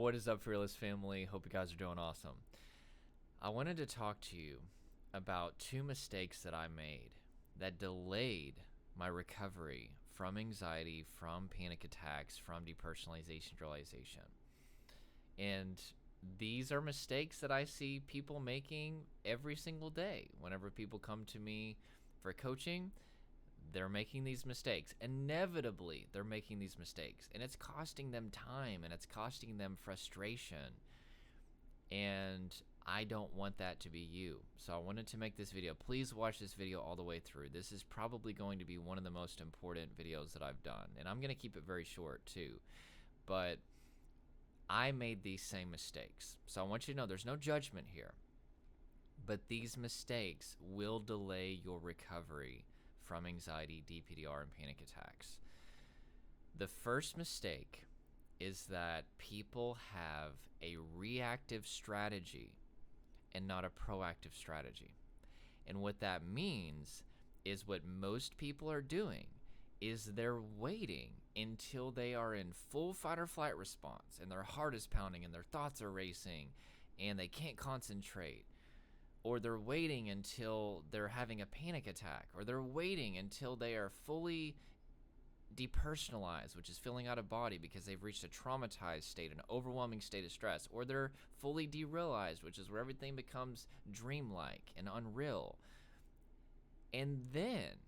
What is up, Fearless family? Hope you guys are doing awesome. I wanted to talk to you about two mistakes that I made that delayed my recovery from anxiety, from panic attacks, from depersonalization realization. And these are mistakes that I see people making every single day. Whenever people come to me for coaching, they're making these mistakes. Inevitably, they're making these mistakes, and it's costing them time and it's costing them frustration. And I don't want that to be you. So I wanted to make this video. Please watch this video all the way through. This is probably going to be one of the most important videos that I've done, and I'm going to keep it very short too. But I made these same mistakes. So I want you to know there's no judgment here, but these mistakes will delay your recovery from anxiety, DPDR, and panic attacks. The first mistake is that people have a reactive strategy and not a proactive strategy. And what that means is what most people are doing is they're waiting until they are in full fight or flight response and their heart is pounding and their thoughts are racing and they can't concentrate. Or they're waiting until they're having a panic attack, or they're waiting until they are fully depersonalized, which is feeling out of body because they've reached a traumatized state, an overwhelming state of stress, or they're fully derealized, which is where everything becomes dreamlike and unreal. And then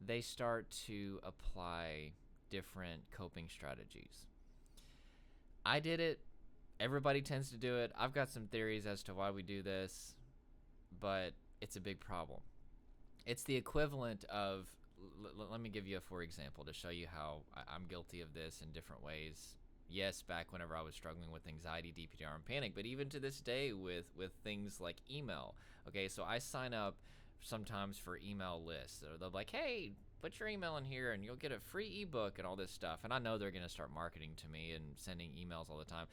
they start to apply different coping strategies. I did it. Everybody tends to do it. I've got some theories as to why we do this, but it's a big problem. It's the equivalent of, let me give you a for example to show you how I'm guilty of this in different ways. Yes, back whenever I was struggling with anxiety, DPDR, and panic, but even to this day with things like email. Okay, so I sign up sometimes for email lists. So they're like, hey, put your email in here and you'll get a free ebook and all this stuff. And I know they're going to start marketing to me and sending emails all the time.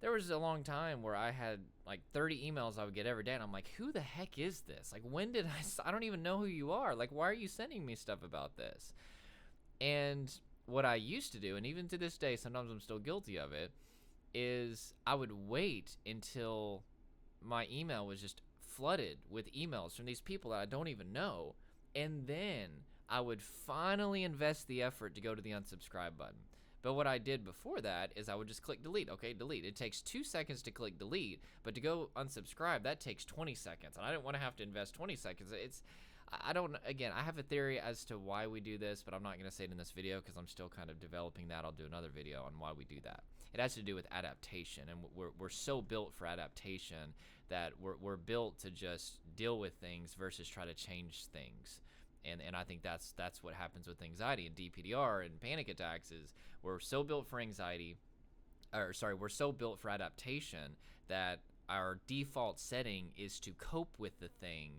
There was a long time where I had like 30 emails I would get every day, and I'm like, who the heck is this? Like, when did I don't even know who you are. Like, why are you sending me stuff about this? And what I used to do, and even to this day, sometimes I'm still guilty of it, is I would wait until my email was just flooded with emails from these people that I don't even know, and then I would finally invest the effort to go to the unsubscribe button. But what I did before that is I would just click delete. Okay, delete. It takes 2 seconds to click delete, but to go unsubscribe, that takes 20 seconds. And I didn't want to have to invest 20 seconds. I don't, again, I have a theory as to why we do this, but I'm not going to say it in this video because I'm still kind of developing that. I'll do another video on why we do that. It has to do with adaptation, and we're so built for adaptation that we're built to just deal with things versus try to change things. And I think that's what happens with anxiety and DPDR and panic attacks is we're so built for anxiety, we're so built for adaptation that our default setting is to cope with the thing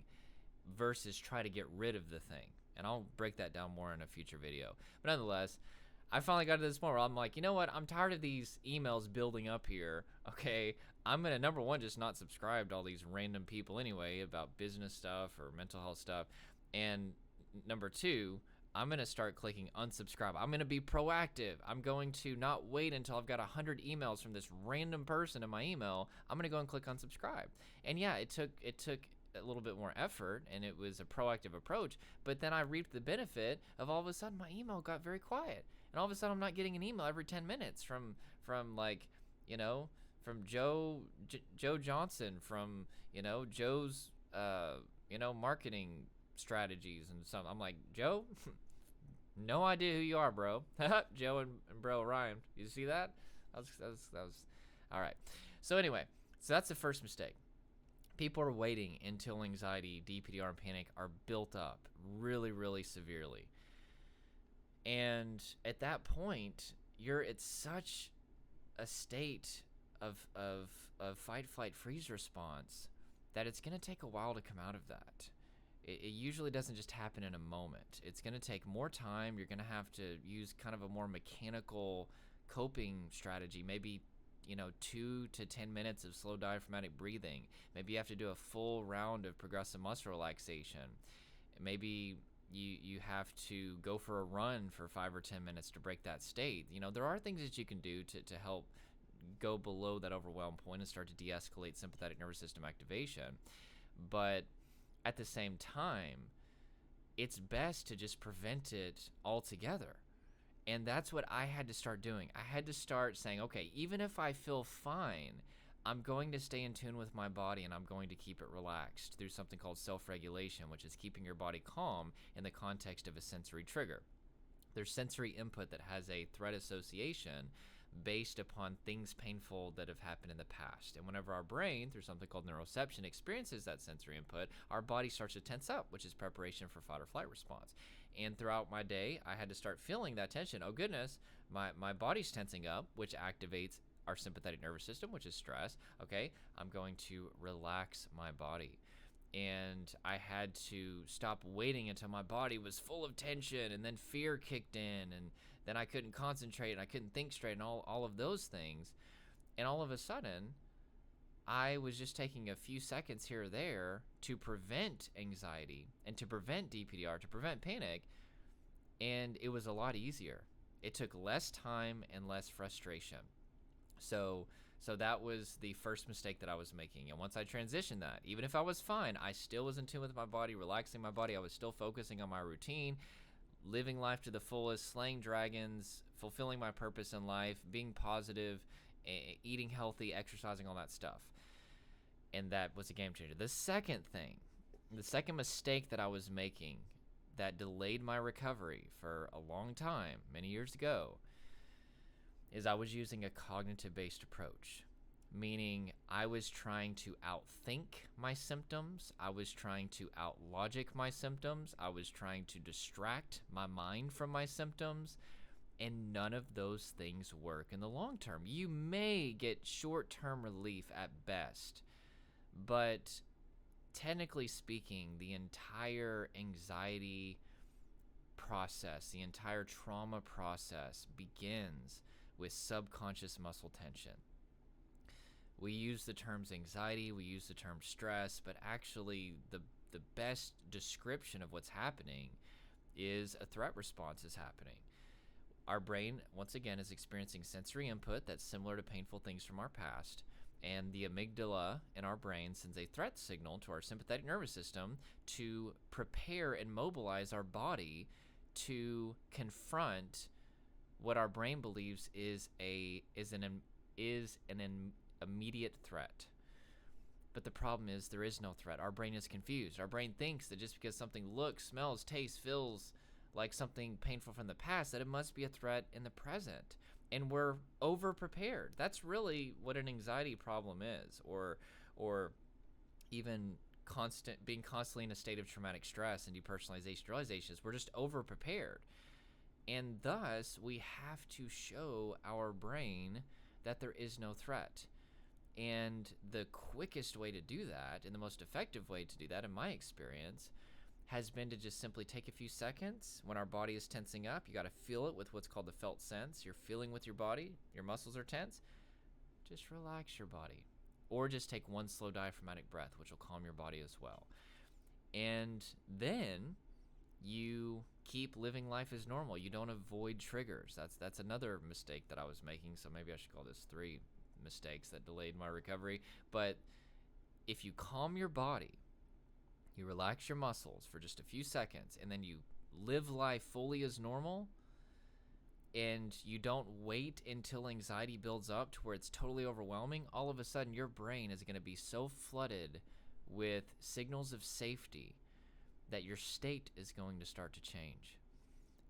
versus try to get rid of the thing. And I'll break that down more in a future video. But nonetheless, I finally got to this point where I'm like, you know what? I'm tired of these emails building up here. Okay, I'm going to, number one, just not subscribe to all these random people anyway about business stuff or mental health stuff. And number two, I'm going to start clicking unsubscribe. I'm going to be proactive. I'm going to not wait until I've got 100 emails from this random person in my email. I'm going to go and click unsubscribe. And yeah, it took a little bit more effort, and it was a proactive approach, but then I reaped the benefit of all of a sudden my email got very quiet. And all of a sudden I'm not getting an email every 10 minutes from like, you know, from Joe Johnson, from, you know, Joe's, you know, marketing strategies and some. I'm like, Joe, no idea who you are, bro. Joe and bro rhymed. You see that? That was all right. So anyway, so that's the first mistake. People are waiting until anxiety, DPDR, and panic are built up really, really severely. And at that point, you're at such a state of fight, flight, freeze response that it's going to take a while to come out of that. It usually doesn't just happen in a moment. It's going to take more time. You're going to have to use kind of a more mechanical coping strategy, maybe, you know, 2 to 10 minutes of slow diaphragmatic breathing. Maybe you have to do a full round of progressive muscle relaxation. Maybe you have to go for a run for 5 or 10 minutes to break that state. You know, there are things that you can do to help go below that overwhelm point and start to de-escalate sympathetic nervous system activation. But at the same time, it's best to just prevent it altogether. And that's what I had to start doing. I had to start saying, okay, even if I feel fine, I'm going to stay in tune with my body, and I'm going to keep it relaxed through something called self-regulation, which is keeping your body calm in the context of a sensory trigger. There's sensory input that has a threat association based upon things painful that have happened in the past. And whenever our brain, through something called neuroception, experiences that sensory input, our body starts to tense up, which is preparation for fight or flight response. And throughout my day, I had to start feeling that tension. Oh goodness, my body's tensing up, which activates our sympathetic nervous system, which is stress. Okay, I'm going to relax my body. And I had to stop waiting until my body was full of tension, and then fear kicked in, and then I couldn't concentrate, and I couldn't think straight, and all of those things. And all of a sudden, I was just taking a few seconds here or there to prevent anxiety and to prevent DPDR, to prevent panic, and it was a lot easier. It took less time and less frustration. So that was the first mistake that I was making. And once I transitioned that, even if I was fine, I still was in tune with my body, relaxing my body. I was still focusing on my routine, living life to the fullest, slaying dragons, fulfilling my purpose in life, being positive, eating healthy, exercising, all that stuff. And that was a game changer. The second mistake that I was making that delayed my recovery for a long time, many years ago, is I was using a cognitive-based approach, meaning I was trying to outthink my symptoms, I was trying to outlogic my symptoms, I was trying to distract my mind from my symptoms, and none of those things work in the long term. You may get short-term relief at best, but technically speaking, the entire anxiety process, the entire trauma process begins with subconscious muscle tension. We use the terms anxiety, we use the term stress, but actually the best description of what's happening is a threat response is happening. Our brain, once again, is experiencing sensory input that's similar to painful things from our past, and the amygdala in our brain sends a threat signal to our sympathetic nervous system to prepare and mobilize our body to confront what our brain believes is an immediate threat. But the problem is there is no threat. Our brain is confused. Our brain thinks that just because something looks, smells, tastes, feels like something painful from the past, that it must be a threat in the present. And we're over-prepared. That's really what an anxiety problem is, or even being constantly in a state of traumatic stress and depersonalization realizations. We're just over-prepared. And thus, we have to show our brain that there is no threat. And the quickest way to do that, and the most effective way to do that, in my experience, has been to just simply take a few seconds. When our body is tensing up, you got to feel it with what's called the felt sense. You're feeling with your body, your muscles are tense. Just relax your body. Or just take one slow diaphragmatic breath, which will calm your body as well. And then you keep living life as normal. You don't avoid triggers. That's another mistake that I was making. So maybe I should call this 3 mistakes that delayed my recovery. But if you calm your body, you relax your muscles for just a few seconds, and then you live life fully as normal, and you don't wait until anxiety builds up to where it's totally overwhelming, all of a sudden your brain is going to be so flooded with signals of safety that your state is going to start to change.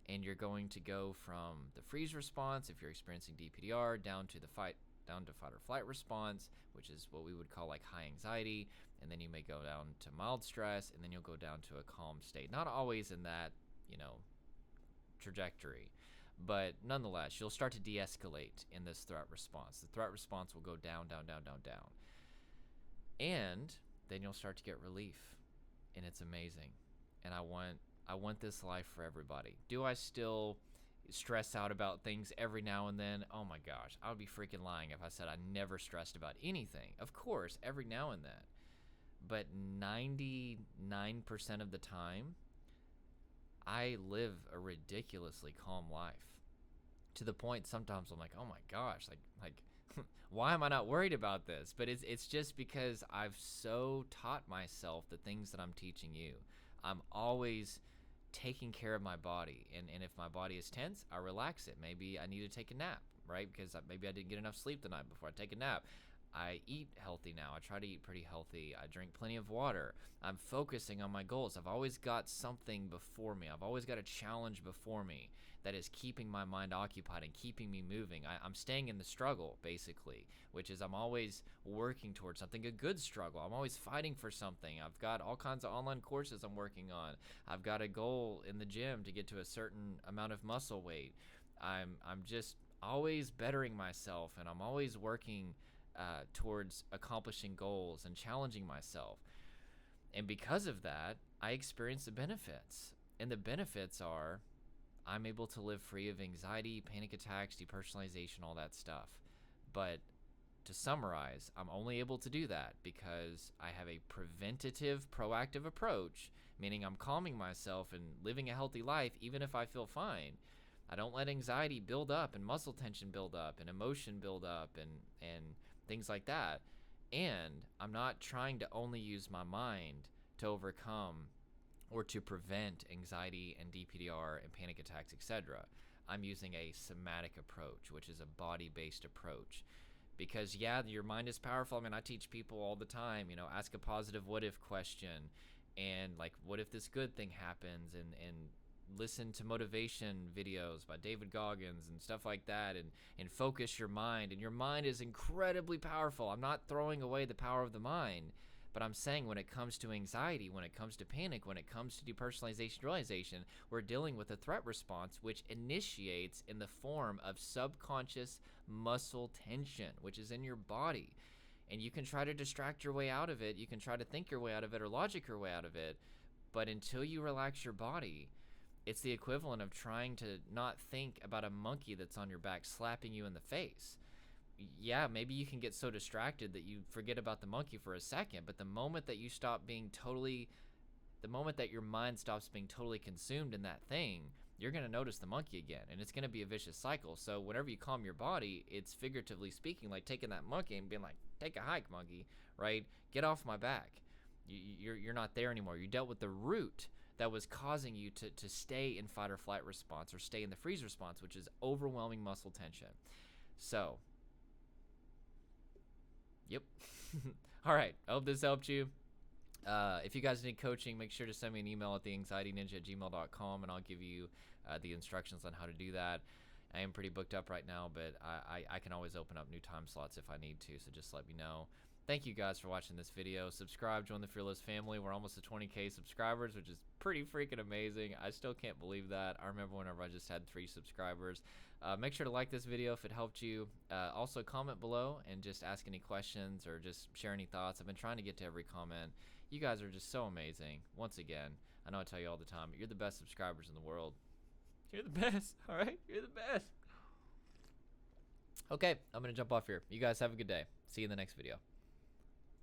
And you're going to go from the freeze response, if you're experiencing DPDR, down to fight or flight response, which is what we would call like high anxiety, and then you may go down to mild stress, and then you'll go down to a calm state. Not always in that, trajectory, but nonetheless, you'll start to de-escalate in this threat response. The threat response will go down, down, down, down, down. And then you'll start to get relief, and it's amazing. And I want this life for everybody. Do I still stress out about things every now and then? Oh my gosh, I would be freaking lying if I said I never stressed about anything. Of course, every now and then. But 99% of the time, I live a ridiculously calm life. To the point sometimes I'm like, oh my gosh, like why am I not worried about this? But it's just because I've so taught myself the things that I'm teaching you. I'm always taking care of my body, and if my body is tense, I relax it. Maybe I need to take a nap, right? Because maybe I didn't get enough sleep the night before. I take a nap. I eat healthy now. I try to eat pretty healthy. I drink plenty of water. I'm focusing on my goals. I've always got something before me. I've always got a challenge before me that is keeping my mind occupied and keeping me moving. I'm staying in the struggle, basically, which is I'm always working towards something, a good struggle. I'm always fighting for something. I've got all kinds of online courses I'm working on. I've got a goal in the gym to get to a certain amount of muscle weight. I'm just always bettering myself, and I'm always working towards accomplishing goals and challenging myself. And because of that, I experience the benefits. And the benefits are I'm able to live free of anxiety, panic attacks, depersonalization, all that stuff. But to summarize, I'm only able to do that because I have a preventative, proactive approach, meaning I'm calming myself and living a healthy life even if I feel fine. I don't let anxiety build up and muscle tension build up and emotion build up and things like that. And I'm not trying to only use my mind to overcome or to prevent anxiety and DPDR and panic attacks, etc. I'm using a somatic approach, which is a body-based approach. Because yeah, your mind is powerful. I mean, I teach people all the time, ask a positive what if question, and like, what if this good thing happens, and listen to motivation videos by David Goggins and stuff like that, and focus your mind. And your mind is incredibly powerful. I'm not throwing away the power of the mind, but I'm saying when it comes to anxiety, when it comes to panic, when it comes to depersonalization realization, we're dealing with a threat response which initiates in the form of subconscious muscle tension, which is in your body. And you can try to distract your way out of it. You can try to think your way out of it or logic your way out of it. But until you relax your body, it's the equivalent of trying to not think about a monkey that's on your back slapping you in the face. Yeah, maybe you can get so distracted that you forget about the monkey for a second, but the moment that your mind stops being totally consumed in that thing, you're going to notice the monkey again, and it's going to be a vicious cycle. So whenever you calm your body, it's figuratively speaking like taking that monkey and being like, take a hike, monkey, right? Get off my back. You're not there anymore. You dealt with the root that was causing you to stay in fight or flight response or stay in the freeze response, which is overwhelming muscle tension. So, yep. All right. I hope this helped you. If you guys need coaching, make sure to send me an email at theanxietyninja@gmail.com, and I'll give you the instructions on how to do that. I am pretty booked up right now, but I can always open up new time slots if I need to, so just let me know. Thank you guys for watching this video. Subscribe, join the Fearless family. We're almost at 20K subscribers, which is pretty freaking amazing. I still can't believe that. I remember whenever I just had 3 subscribers. Make sure to like this video if it helped you. Also, comment below and just ask any questions or just share any thoughts. I've been trying to get to every comment. You guys are just so amazing. Once again, I know I tell you all the time, but you're the best subscribers in the world. You're the best, all right? You're the best. Okay, I'm going to jump off here. You guys have a good day. See you in the next video.